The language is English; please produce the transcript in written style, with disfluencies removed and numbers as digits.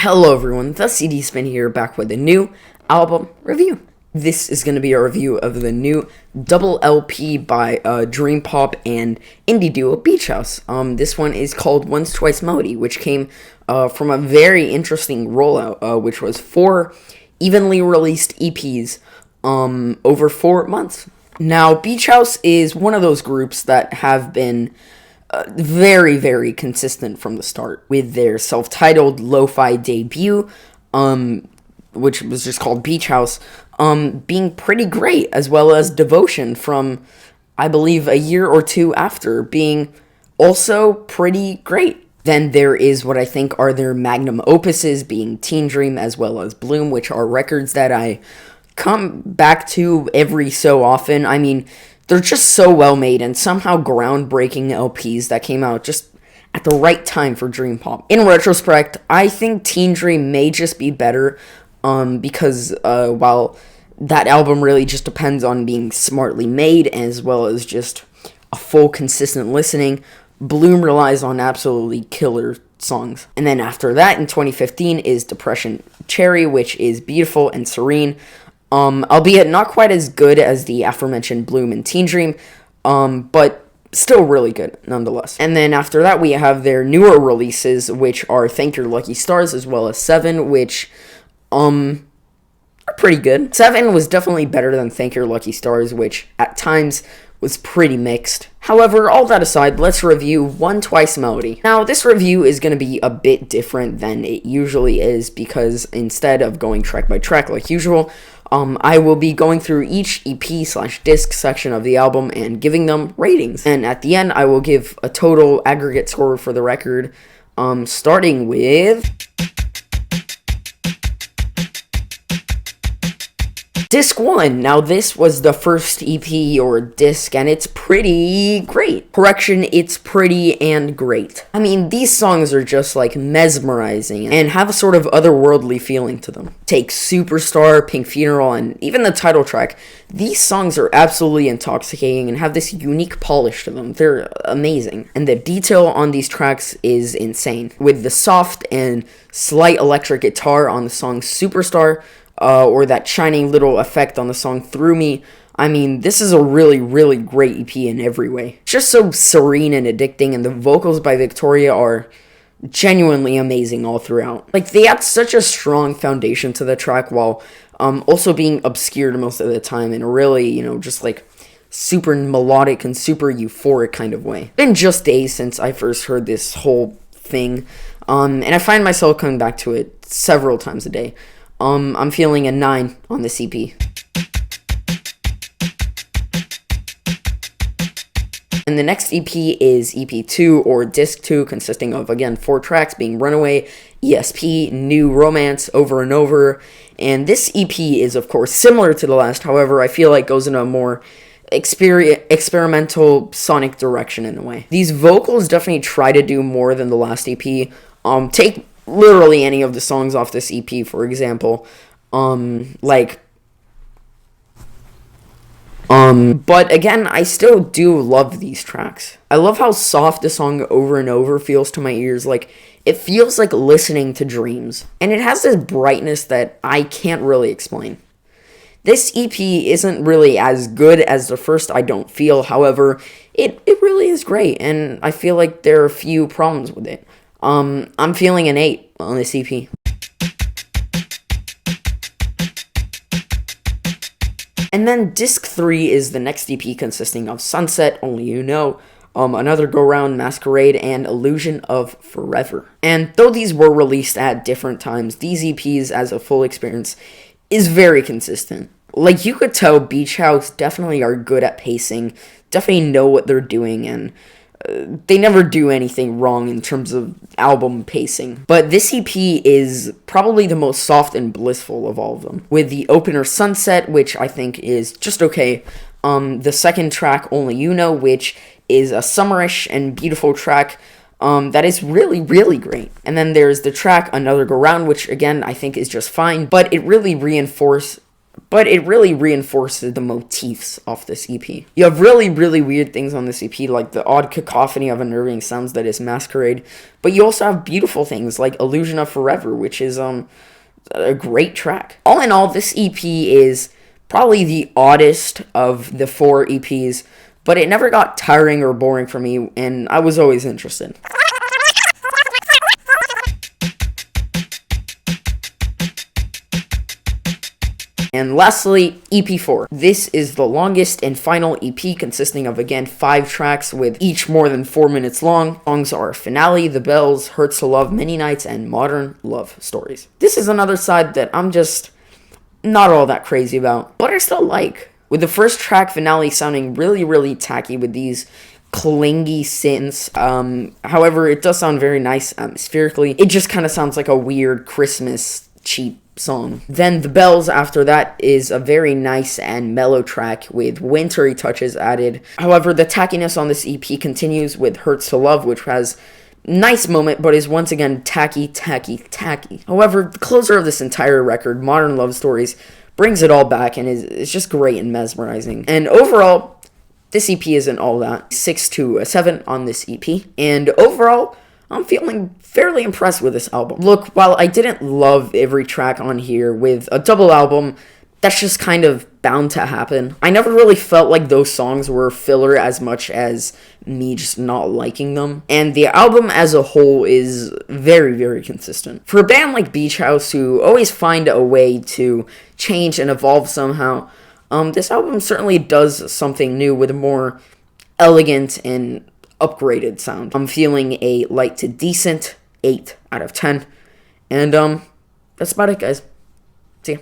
Hello everyone, the CD Spin here, back with a new album review. This is going to be a review of the new double LP by Dream Pop and indie duo Beach House. This one is called Once Twice Melody, which came from a very interesting rollout, which was 4 evenly released EPs over 4 months. Now, Beach House is one of those groups that have been very, very consistent from the start with their self-titled lo-fi debut, which was just called Beach House, being pretty great, as well as Devotion from, I believe, a year or two after, being also pretty great. Then there is what I think are their magnum opuses, being Teen Dream as well as Bloom, which are records that I come back to every so often. I mean, they're just so well made and somehow groundbreaking LPs that came out just at the right time for Dream Pop. In retrospect, I think Teen Dream may just be better because while that album really just depends on being smartly made as well as just a full consistent listening, Bloom relies on absolutely killer songs. And then after that, in 2015, is Depression Cherry, which is beautiful and serene. Albeit not quite as good as the aforementioned Bloom and Teen Dream, but still really good nonetheless. And then after that, we have their newer releases, which are Thank Your Lucky Stars as well as 7, which are pretty good. 7 was definitely better than Thank Your Lucky Stars, which at times was pretty mixed. However, all that aside, let's review One Twice Melody. Now, this review is going to be a bit different than it usually is because instead of going track by track like usual, I will be going through each EP/disc section of the album and giving them ratings. And at the end, I will give a total aggregate score for the record, starting with Disc 1. Now, this was the first EP or disc, and it's pretty great. Correction, it's pretty and great. I mean, these songs are just, like, mesmerizing and have a sort of otherworldly feeling to them. Take Superstar, Pink Funeral, and even the title track. These songs are absolutely intoxicating and have this unique polish to them. They're amazing. And the detail on these tracks is insane. With the soft and slight electric guitar on the song Superstar, or that shining little effect on the song Through Me. I mean, this is a really, really great EP in every way. It's just so serene and addicting, and the vocals by Victoria are genuinely amazing all throughout. Like, they add such a strong foundation to the track while also being obscured most of the time in a really, just like super melodic and super euphoric kind of way. It's been just days since I first heard this whole thing, and I find myself coming back to it several times a day. I'm feeling a 9 on this EP. And the next EP is EP 2, or Disc 2, consisting of, again, 4 tracks, being Runaway, ESP, New Romance, Over and Over. And this EP is, of course, similar to the last, however, I feel like goes in a more experimental sonic direction in a way. These vocals definitely try to do more than the last EP. Take literally any of the songs off this EP, for example, but again, I still do love these tracks. I love how soft the song Over and Over feels to my ears. Like, it feels like listening to dreams, and it has this brightness that I can't really explain. This EP isn't really as good as the first, I don't feel. However, it really is great, and I feel like there are a few problems with it. I'm feeling an 8 on this EP. And then Disc 3 is the next EP, consisting of Sunset, Only You Know, Another Go Round, Masquerade, and Illusion of Forever. And though these were released at different times, these EPs as a full experience is very consistent. Like, you could tell Beach House definitely are good at pacing, definitely know what they're doing, and they never do anything wrong in terms of album pacing. But this EP is probably the most soft and blissful of all of them. With the opener Sunset, which I think is just okay. The second track, Only You Know, which is a summerish and beautiful track that is really, really great. And then there's the track Another Go Round, which again I think is just fine. But it really reinforces but it really reinforces the motifs of this EP. You have really, really weird things on this EP, like the odd cacophony of unnerving sounds that is Masquerade, but you also have beautiful things like Illusion of Forever, which is a great track. All in all, this EP is probably the oddest of the 4 EPs, but it never got tiring or boring for me, and I was always interested. And lastly, EP4. This is the longest and final EP, consisting of, again, 5 tracks with each more than 4 minutes long. Songs are Finale, The Bells, Hurts to Love, Many Nights, and Modern Love Stories. This is another side that I'm just not all that crazy about, but I still like. With the first track, Finale, sounding really, really tacky with these clingy synths. However, it does sound very nice atmospherically. It just kind of sounds like a weird Christmas cheap song. Then The Bells after that is a very nice and mellow track with wintry touches added. However, the tackiness on this EP continues with Hurts to Love, which has nice moment, but is once again tacky. However, the closer of this entire record, Modern Love Stories, brings it all back and is just great and mesmerizing. And overall, this EP isn't all that. 6 to a 7 on this EP. And overall, I'm feeling fairly impressed with this album. Look, while I didn't love every track on here, with a double album, that's just kind of bound to happen. I never really felt like those songs were filler as much as me just not liking them. And the album as a whole is very, very consistent. For a band like Beach House, who always find a way to change and evolve somehow, this album certainly does something new with a more elegant and upgraded sound. I'm feeling a light to decent 8 out of 10. And that's about it, guys. See ya.